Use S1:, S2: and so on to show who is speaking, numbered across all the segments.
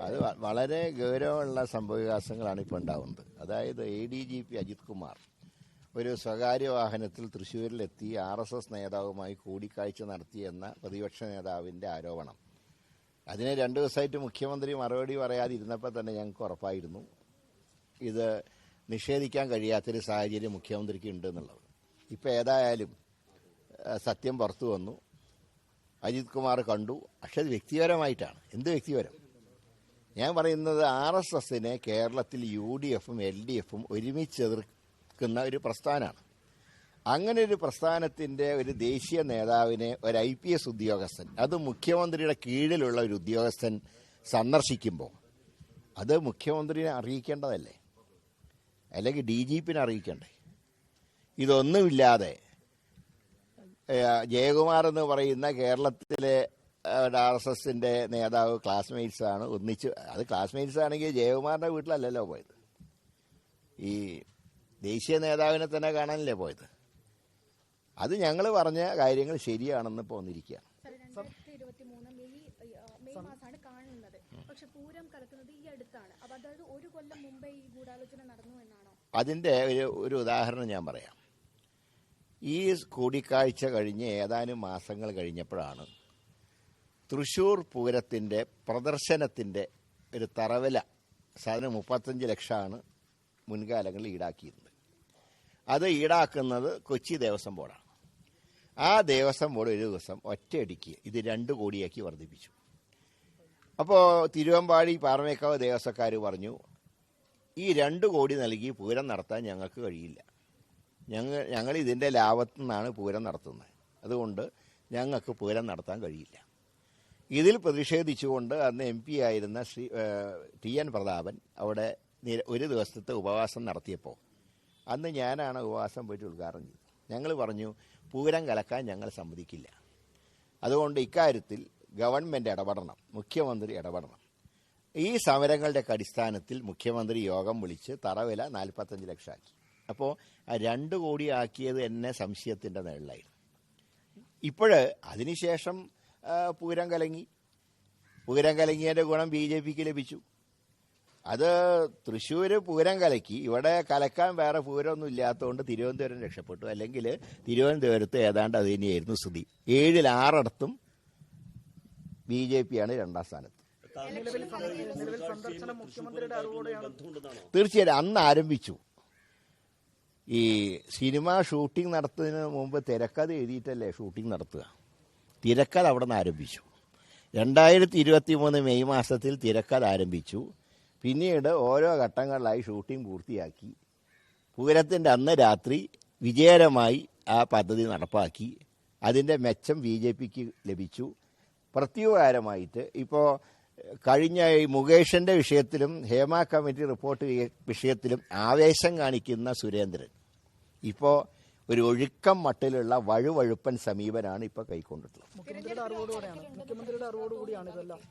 S1: അത് വളരെ ഗൗരവമുള്ള സംഭവവികാസങ്ങളാണ് ഇപ്പോൾ ഉണ്ടാവുന്നത്. അതായത് ADGP അജിത് കുമാർ ഒരു സ്വകാര്യ വാഹനത്തിൽ തൃശ്ശൂരിലെത്തി RSS നേതാവുമായി കൂടിക്കാഴ്ച നടത്തിയെന്ന പ്രതിപക്ഷ നേതാവിൻ്റെ ആരോപണം. അതിന് 2 ദിവസമായിട്ട് മുഖ്യമന്ത്രി മറുപടി പറയാതിരുന്നപ്പോൾ തന്നെ ഞങ്ങൾക്ക് ഉറപ്പായിരുന്നു ഇത് നിഷേധിക്കാൻ കഴിയാത്തൊരു സാഹചര്യം മുഖ്യമന്ത്രിക്ക് ഉണ്ട് എന്നുള്ളത്. ഇപ്പോൾ ഏതായാലും സത്യം പുറത്തു വന്നു. അജിത് കുമാർ കണ്ടു. പക്ഷെ അത് വ്യക്തിപരമായിട്ടാണ്. എന്ത് വ്യക്തിപരം? ഞാൻ പറയുന്നത് RSSനെ കേരളത്തിൽ UDFും LDFും ഒരുമിച്ച് എതിർക്കുന്ന ഒരു പ്രസ്ഥാനമാണ്. അങ്ങനെ ഒരു പ്രസ്ഥാനത്തിൻ്റെ ഒരു ദേശീയ നേതാവിനെ ഒരു IPS ഉദ്യോഗസ്ഥൻ, അത് മുഖ്യമന്ത്രിയുടെ കീഴിലുള്ള ഒരു ഉദ്യോഗസ്ഥൻ സന്ദർശിക്കുമ്പോൾ അത് മുഖ്യമന്ത്രിനെ അറിയിക്കേണ്ടതല്ലേ? അല്ലെങ്കിൽ DGPനെ അറിയിക്കണ്ടേ? ഇതൊന്നുമില്ലാതെ ജയകുമാർ എന്ന് പറയുന്ന കേരളത്തിലെ RSSന്റെ നേതാവ് ക്ലാസ്മേറ്റ്സാണ് ഒന്നിച്ച്. അത് ക്ലാസ്മേറ്റ്സ് ആണെങ്കിൽ ജയകുമാറിൻ്റെ വീട്ടിലല്ലല്ലോ പോയത്. ഈ ദേശീയ നേതാവിനെ തന്നെ കാണാനല്ലേ പോയത്. അത് ഞങ്ങൾ പറഞ്ഞ കാര്യങ്ങൾ ശരിയാണെന്ന് ഇപ്പോൾ വന്നിരിക്കുകയാണ്. അതിൻ്റെ ഒരു ഉദാഹരണം ഞാൻ പറയാം. ഈ കൂടിക്കാഴ്ച കഴിഞ്ഞ് ഏതാനും മാസങ്ങൾ കഴിഞ്ഞപ്പോഴാണ് തൃശ്ശൂർ പൂരത്തിൻ്റെ പ്രദർശനത്തിൻ്റെ ഒരു തറവില സാധനം 35 ലക്ഷമാണ് മുൻകാലങ്ങളിൽ ഈടാക്കിയിരുന്നത്. അത് ഈടാക്കുന്നത് കൊച്ചി ദേവസ്വം ബോർഡാണ്. ആ ദേവസ്വം ബോർഡ് ഒരു ദിവസം ഒറ്റയടിക്ക് ഇത് 2 കോടിയാക്കി വർദ്ധിപ്പിച്ചു. അപ്പോൾ തിരുവമ്പാടി പാറമേക്കാവ് ദേവസ്വക്കാർ പറഞ്ഞു, ഈ 2 കോടി നൽകി പൂരം നടത്താൻ ഞങ്ങൾക്ക് കഴിയില്ല. ഞങ്ങൾ ഇതിൻ്റെ ലാഭത്തു നിന്നാണ് പൂരം നടത്തുന്നത്. അതുകൊണ്ട് ഞങ്ങൾക്ക് പൂരം നടത്താൻ കഴിയില്ല. ഇതിൽ പ്രതിഷേധിച്ചുകൊണ്ട് അന്ന് MP ആയിരുന്ന TN പ്രതാപൻ അവിടെ ഒരു ദിവസത്തെ ഉപവാസം നടത്തിയപ്പോൾ അന്ന് ഞാനാണ് ഉപവാസം പോയിട്ട് ഉദ്ഘാടനം ചെയ്തത്. ഞങ്ങൾ പറഞ്ഞു, പൂരം കലക്കാൻ ഞങ്ങൾ സമ്മതിക്കില്ല. അതുകൊണ്ട് ഇക്കാര്യത്തിൽ ഗവൺമെൻറ് ഇടപെടണം, മുഖ്യമന്ത്രി ഇടപെടണം. ഈ സമരങ്ങളുടെ അടിസ്ഥാനത്തിൽ മുഖ്യമന്ത്രി യോഗം വിളിച്ച് തറവില 45 ലക്ഷമാക്കി. അപ്പോൾ ആ 2 കോടി ആക്കിയത് എന്നെ സംശയത്തിൻ്റെ നിഴലായിരുന്നു. അതിനുശേഷം പൂരം കലങ്ങിയതിൻ്റെ ഗുണം BJPക്ക് ലഭിച്ചു. അത് തൃശ്ശൂർ പൂരം കലക്കി. ഇവിടെ കലക്കാൻ വേറെ പൂരമൊന്നും ഇല്ലാത്തതുകൊണ്ട് തിരുവനന്തപുരം രക്ഷപ്പെട്ടു. അല്ലെങ്കിൽ തിരുവനന്തപുരത്ത് ഏതാണ്ട് അത് തന്നെയായിരുന്നു സ്ഥിതി. 7-ൽ 6 BJPയാണ് 2ാം സ്ഥാനത്ത്. തീർച്ചയായിട്ടും അന്ന് ആരംഭിച്ചു. ഈ സിനിമ ഷൂട്ടിംഗ് നടത്തുന്നതിന് മുമ്പ് തിരക്കഥ എഴുതിയിട്ടല്ലേ ഷൂട്ടിംഗ് നടത്തുക. തിരക്കഥ അവിടെ നിന്ന് ആരംഭിച്ചു. 2023 മെയ് മാസത്തിൽ തിരക്കഥ ആരംഭിച്ചു. പിന്നീട് ഓരോ ഘട്ടങ്ങളിലായി ഷൂട്ടിംഗ് പൂർത്തിയാക്കി. പൂരത്തിൻ്റെ അന്ന് രാത്രി വിജയകരമായി ആ പദ്ധതി നടപ്പാക്കി. അതിൻ്റെ മെച്ചം BJPക്ക് ലഭിച്ചു. പ്രത്യുപകാരമായിട്ട് ഇപ്പോൾ കഴിഞ്ഞ മുകേഷിൻ്റെ വിഷയത്തിലും ഹേമ കമ്മിറ്റി റിപ്പോർട്ട് വിഷയത്തിലും ആവേശം കാണിക്കുന്ന സുരേന്ദ്രൻ ഇപ്പോൾ ഒരു ഒഴുക്കം മട്ടിലുള്ള വഴുവഴുപ്പൻ സമീപനാണ് ഇപ്പോൾ കൈക്കൊണ്ടിട്ടുള്ളത്.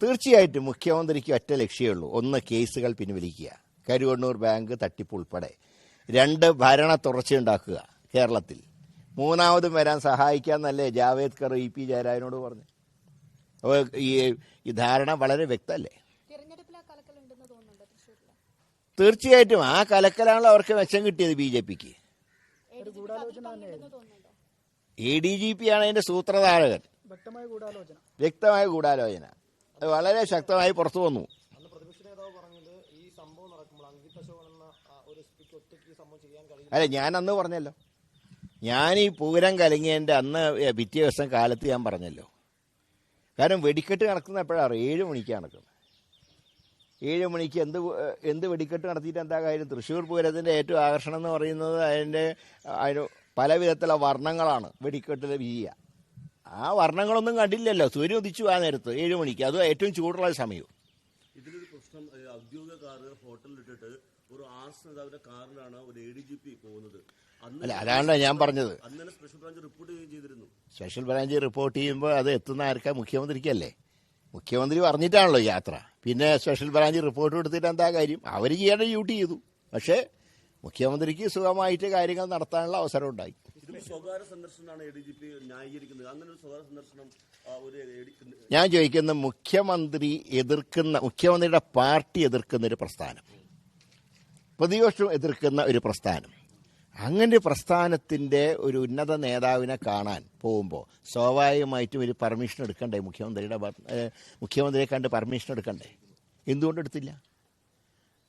S1: തീർച്ചയായിട്ടും മുഖ്യമന്ത്രിക്ക് ഒറ്റ ലക്ഷ്യമുള്ളൂ. 1, കേസുകൾ പിൻവലിക്കുക, കരുവണ്ണൂർ ബാങ്ക് തട്ടിപ്പ് ഉൾപ്പെടെ. 2, ഭരണ തുടർച്ചയുണ്ടാക്കുക കേരളത്തിൽ. 3ാമതും വരാൻ സഹായിക്കാമെന്നല്ലേ ജാവേദ്കർ EP ജയരാജനോട് പറഞ്ഞു. അപ്പോൾ ഈ ധാരണ വളരെ വ്യക്തമല്ലേ? തീർച്ചയായിട്ടും ആ കലക്കലാണല്ലോ അവർക്ക് മെച്ചം കിട്ടിയത് BJPക്ക്. ADGP ആണ് അതിന്റെ സൂത്രധാരകൻ. വ്യക്തമായ ഗൂഢാലോചന അത് വളരെ ശക്തമായി പുറത്തു വന്നു. അല്ല, ഞാൻ അന്ന് പറഞ്ഞല്ലോ, ഞാൻ ഈ പൂരം കലങ്ങിയതിൻ്റെ അന്ന് പിറ്റേ ദിവസം കാലത്ത് ഞാൻ പറഞ്ഞല്ലോ. കാരണം വെടിക്കെട്ട് നടക്കുന്ന എപ്പോഴാണ്? 7 മണിക്കാണ് നടക്കുന്നത്. 7 മണിക്ക് എന്ത് വെടിക്കെട്ട് നടത്തിയിട്ട് എന്താ കാര്യം? തൃശ്ശൂർ പൂരത്തിൻ്റെ ഏറ്റവും ആകർഷണം എന്ന് പറയുന്നത് അതിന് പല വിധത്തിലുള്ള വർണ്ണങ്ങളാണ് വെടിക്കെട്ടിൽ വീഴുക. ആ വർണ്ണങ്ങളൊന്നും കണ്ടില്ലല്ലോ. സൂര്യൻ ഉദിച്ചു ആ നേരത്ത് 7 മണിക്ക്. അത് ഏറ്റവും ചൂടുള്ള സമയവും.
S2: ഇതിലൊരു പ്രശ്നം, ഔദ്യോഗിക കാറ് ഹോട്ടലിലിട്ടിട്ട് ഒരു RSS നേതാവിന്റെ കാറിലാണ് ഒരു ADGP പോകുന്നത്.
S1: അല്ല, അതാണല്ലോ ഞാൻ പറഞ്ഞത്.
S2: അന്നേരം സ്പെഷ്യൽ ബ്രാഞ്ച് റിപ്പോർട്ട് ചെയ്തിരുന്നു.
S1: സ്പെഷ്യൽ ബ്രാഞ്ച് റിപ്പോർട്ട് ചെയ്യുമ്പോൾ അത് എത്തുന്ന ആർക്കാ? മുഖ്യമന്ത്രിക്കല്ലേ. മുഖ്യമന്ത്രി പറഞ്ഞിട്ടാണല്ലോ യാത്ര. പിന്നെ സ്പെഷ്യൽ ബ്രാഞ്ച് റിപ്പോർട്ട് കൊടുത്തിട്ട് എന്താ കാര്യം? അവർ ചെയ്യേണ്ട ഡ്യൂട്ടി ചെയ്തു. പക്ഷേ മുഖ്യമന്ത്രിക്ക് സുഖമായിട്ട് കാര്യങ്ങൾ നടത്താനുള്ള അവസരം ഉണ്ടായി.
S2: ഇതിൽ സ്വകാര്യ സന്ദർശനമാണ് ADGP ന്യായീകരിക്കുന്നത്. അങ്ങനെ ഒരു സ്വകാര്യ സന്ദർശനം
S1: ഞാൻ ചോദിക്കുന്ന മുഖ്യമന്ത്രിയുടെ പാർട്ടി എതിർക്കുന്ന ഒരു പ്രസ്ഥാനം, പ്രതിപക്ഷം എതിർക്കുന്ന ഒരു പ്രസ്ഥാനം, അങ്ങനെ പ്രസ്ഥാനത്തിന്റെ ഒരു ഉന്നത നേതാവിനെ കാണാൻ പോകുമ്പോൾ സ്വാഭാവികമായിട്ടും ഒരു പെർമിഷൻ എടുക്കണ്ടേ? മുഖ്യമന്ത്രിയെ കണ്ട് പെർമിഷൻ എടുക്കണ്ടേ? എന്തുകൊണ്ട് എടുത്തില്ല?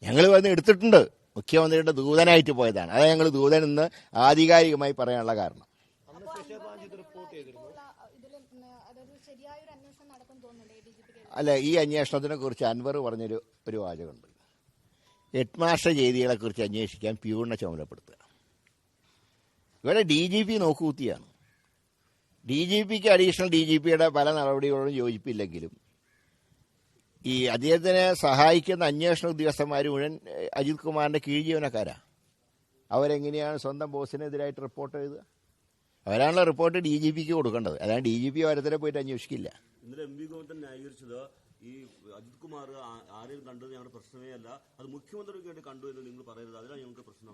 S1: ഞങ്ങൾ വന്ന് എടുത്തിട്ടുണ്ട്. മുഖ്യമന്ത്രിയുടെ ദൂതനായിട്ട് പോയതാണ്. അതാണ് ഞങ്ങൾ ദൂതൻ എന്ന് ആധികാരികമായി പറയാനുള്ള കാരണം. അല്ല, ഈ അന്വേഷണത്തിനെ കുറിച്ച് അൻവർ പറഞ്ഞൊരു വാചകമുണ്ട്. ഹെഡ്മാസ്റ്റർ ചെയ്തികളെക്കുറിച്ച് അന്വേഷിക്കാൻ പ്യൂണിനെ ചുമതലപ്പെടുത്തുക. ഇവിടെ DGP നോക്കുകുത്തിയാണ്. DGPക്ക് അഡീഷണൽ DGPയുടെ പല നടപടികളോടും യോജിപ്പില്ലെങ്കിലും ഈ അദ്ദേഹത്തിനെ സഹായിക്കുന്ന അന്വേഷണ ഉദ്യോഗസ്ഥന്മാർ മുഴുവൻ അജിത് കുമാറിന്റെ കീഴ് ജീവനക്കാരാ. അവരെങ്ങനെയാണ് സ്വന്തം ബോസിനെതിരായിട്ട് റിപ്പോർട്ട് എഴുതുക? അവരാണല്ലോ റിപ്പോർട്ട് DGPക്ക് കൊടുക്കേണ്ടത്. അതാണ് DGP ഓരോരുത്തരെ പോയിട്ട് അന്വേഷിക്കില്ല.
S2: ഇന്നലെ MP ഗോവിന്ദൻ ന്യായീകരിച്ചത് ഈ അജിത് കുമാർ ആരെയും കണ്ടത് ഞങ്ങളുടെ പ്രശ്നമേ അല്ല, അത് മുഖ്യമന്ത്രിക്ക് വേണ്ടി കണ്ടു എന്ന് നിങ്ങൾ പറയരുത്, അതിലാണ് ഞങ്ങൾക്ക് പ്രശ്നം.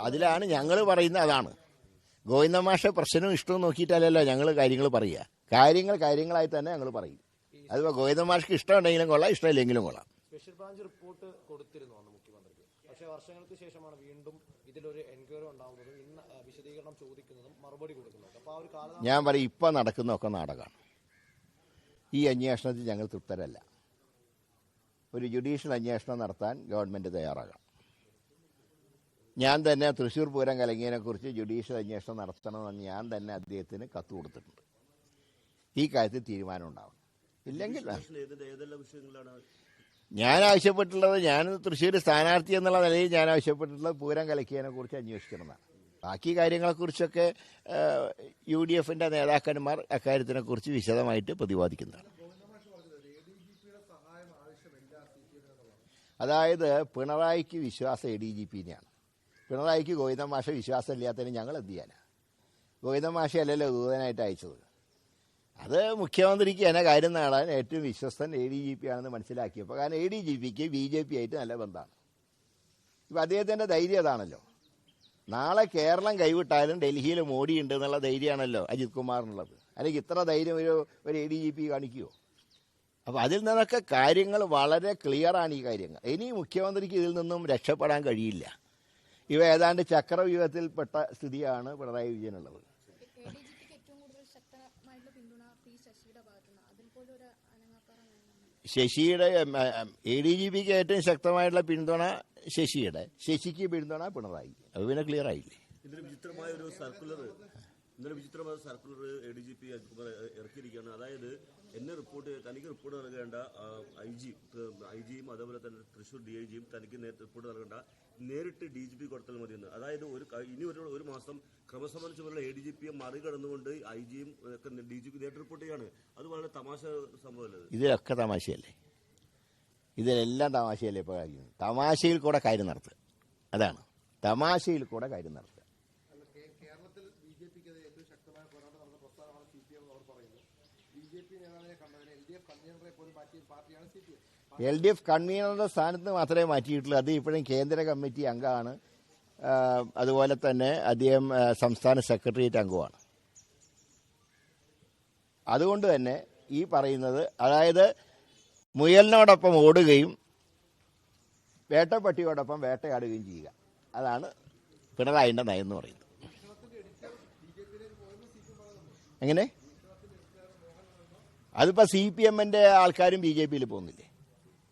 S1: അതിലാണ് ഞങ്ങൾ പറയുന്നത്. അതാണ് ഗോവിന്ദ മാഷ പ്രശ്നവും ഇഷ്ടവും നോക്കിയിട്ടല്ലല്ലോ ഞങ്ങൾ കാര്യങ്ങൾ പറയുക. കാര്യങ്ങളായി തന്നെ ഞങ്ങൾ പറയും. അതിപ്പോൾ ഗോവിന്ദ മാഷ്ക്ക് ഇഷ്ടമുണ്ടെങ്കിലും കൊള്ളാം, ഇഷ്ടമില്ലെങ്കിലും കൊള്ളാം.
S3: സ്പെഷ്യൽ ബ്രാഞ്ച് റിപ്പോർട്ട് കൊടുത്തിരുന്നു അന്ന് മുഖ്യമന്ത്രിക്ക്. പക്ഷേ വർഷങ്ങൾക്ക് ശേഷമാണ് വീണ്ടും ഇതിലൊരു എൻക്വയറി ഉണ്ടാകുന്നതും ഇന്ന് വിശദീകരണം ചോദിക്കുന്നതും മറുപടി കൊടുക്കുന്നതും. അപ്പോൾ ആ ഒരു കാലം
S1: ഞാൻ പറയും, ഇപ്പം നടക്കുന്നതൊക്കെ നാടകമാണ്. ഈ അന്വേഷണത്തിൽ ഞങ്ങൾ തൃപ്തരല്ല. ഒരു ജുഡീഷ്യൽ അന്വേഷണം നടത്താൻ ഗവൺമെൻറ് തയ്യാറാകണം. ഞാൻ തന്നെ തൃശ്ശൂർ പൂരം കലങ്ങിയതിനെക്കുറിച്ച് ജുഡീഷ്യൽ അന്വേഷണം നടത്തണമെന്ന് ഞാൻ തന്നെ അദ്ദേഹത്തിന് കത്ത് കൊടുത്തിട്ടുണ്ട്. ഈ കാര്യത്തിൽ തീരുമാനം ഉണ്ടാവണം. ഇല്ലെങ്കിൽ ഞാൻ ആവശ്യപ്പെട്ടുള്ളത്, ഞാൻ തൃശ്ശൂർ സ്ഥാനാർത്ഥി എന്നുള്ള നിലയിൽ ഞാൻ ആവശ്യപ്പെട്ടിട്ടുള്ളത് പൂരം കലക്കിയതിനെക്കുറിച്ച് അന്വേഷിക്കണമെന്നാണ്. ബാക്കി കാര്യങ്ങളെക്കുറിച്ചൊക്കെ UDFന്റെ നേതാക്കന്മാർ അക്കാര്യത്തിനെക്കുറിച്ച് വിശദമായിട്ട് പ്രതിപാദിക്കുന്നതാണ്. അതായത് പിണറായിക്ക് വിശ്വാസം ADGPനെയാണ്. പിണറായിക്ക് ഗോവിന്ദ മാഷ വിശ്വാസമില്ലാത്തതിന് ഞങ്ങൾ എന്ത് ചെയ്യാനാ? ഗോവിന്ദ മാഷയല്ലല്ലോ ദൂതനായിട്ട് അയച്ചത്. അത് മുഖ്യമന്ത്രിക്ക് എന്നെ കാര്യം നേടാൻ ഏറ്റവും വിശ്വസ്തൻ ADGP ആണെന്ന് മനസ്സിലാക്കിയപ്പോൾ, കാരണം ADGPക്ക് BJP ആയിട്ട് നല്ല ബന്ധമാണ്. ഇപ്പം അദ്ദേഹത്തിൻ്റെ ധൈര്യം അതാണല്ലോ. നാളെ കേരളം കൈവിട്ടാലും ഡൽഹിയിൽ മോഡി ഉണ്ട് എന്നുള്ള ധൈര്യമാണല്ലോ അജിത് കുമാറിനുള്ളത്. അല്ലെങ്കിൽ ഇത്ര ധൈര്യം ഒരു ADGP കാണിക്കുമോ? അപ്പോൾ അതിൽ നിന്നൊക്കെ കാര്യങ്ങൾ വളരെ ക്ലിയറാണ്. ഈ കാര്യങ്ങൾ ഇനി മുഖ്യമന്ത്രിക്ക് ഇതിൽ നിന്നും രക്ഷപ്പെടാൻ കഴിയില്ല. ഇവ ഏതാണ്ട് ചക്രവ്യൂഹത്തിൽപ്പെട്ട സ്ഥിതിയാണ് പിണറായി വിജയനുള്ളത്. ശശിയുടെ ADGPക്ക് ഏറ്റവും ശക്തമായിട്ടുള്ള പിന്തുണ ശശിക്ക് പിന്തുണ പിണറായി. അത് പിന്നെ ക്ലിയർ ആയില്ലേ?
S2: ഇന്നലെ വിചിത്രമായ സർക്കുലർ ADGP ഇറക്കിയിരിക്കുകയാണ്. അതായത് തനിക്ക് റിപ്പോർട്ട് നൽകേണ്ട IG-യും അതേപോലെ തന്നെ തൃശ്ശൂർ DIG-യും തനിക്ക് റിപ്പോർട്ട് നൽകേണ്ട നേരിട്ട് DGP കൊടുത്താൽ മതിയെന്ന്. അതായത് ഇനി ഒരു മാസം ക്രമസമാധാന ചുമതല ADGPയെ മറികടന്നുകൊണ്ട് IG-യും ഒക്കെ DGP നേരിട്ട് റിപ്പോർട്ട് ചെയ്യാണ്. അത് വളരെ തമാശ സംഭവമല്ലേ?
S1: ഇതിലൊക്കെ തമാശയല്ലേ? ഇതിലെല്ലാം തമാശയല്ലേ? ഇപ്പോൾ കാര്യം തമാശയിൽ കൂടെ കാര്യം നടത്തുക. അതാണ് തമാശയിൽ കൂടെ കാര്യം നടത്തുക.
S3: കേരളത്തിൽ BJPക്കെതിരെ ഏറ്റവും ശക്തമായ പോരാട്ടം നടന്ന പ്രസ്ഥാനമാണ് CPM എന്ന് അവർ പറയുന്നു. BJP നേതാവിനെ കണ്ടതിന് LDF കൺവീനറെ പോലും മാറ്റിയ പാർട്ടിയാണ് CPM.
S1: LDF കൺവീനറുടെ സ്ഥാനത്ത് മാത്രമേ മാറ്റിയിട്ടുള്ളൂ. അത് ഇപ്പോഴും കേന്ദ്ര കമ്മിറ്റി അംഗമാണ്. അതുപോലെ തന്നെ അദ്ദേഹം സംസ്ഥാന സെക്രട്ടേറിയറ്റ് അംഗമാണ്. അതുകൊണ്ട് തന്നെ ഈ പറയുന്നത്, അതായത് മുയലിനോടൊപ്പം ഓടുകയും വേട്ടപ്പട്ടിയോടൊപ്പം വേട്ടയാടുകയും ചെയ്യുക, അതാണ് പിണറായിൻ്റെ നയം എന്ന് പറയുന്നത്. എങ്ങനെ? അതിപ്പോൾ CPMന്റെ ആൾക്കാരും BJPയിൽ പോകുന്നില്ലേ?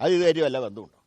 S1: അത് ഇതുവരെ വല്ല ബന്ധമുണ്ടോ?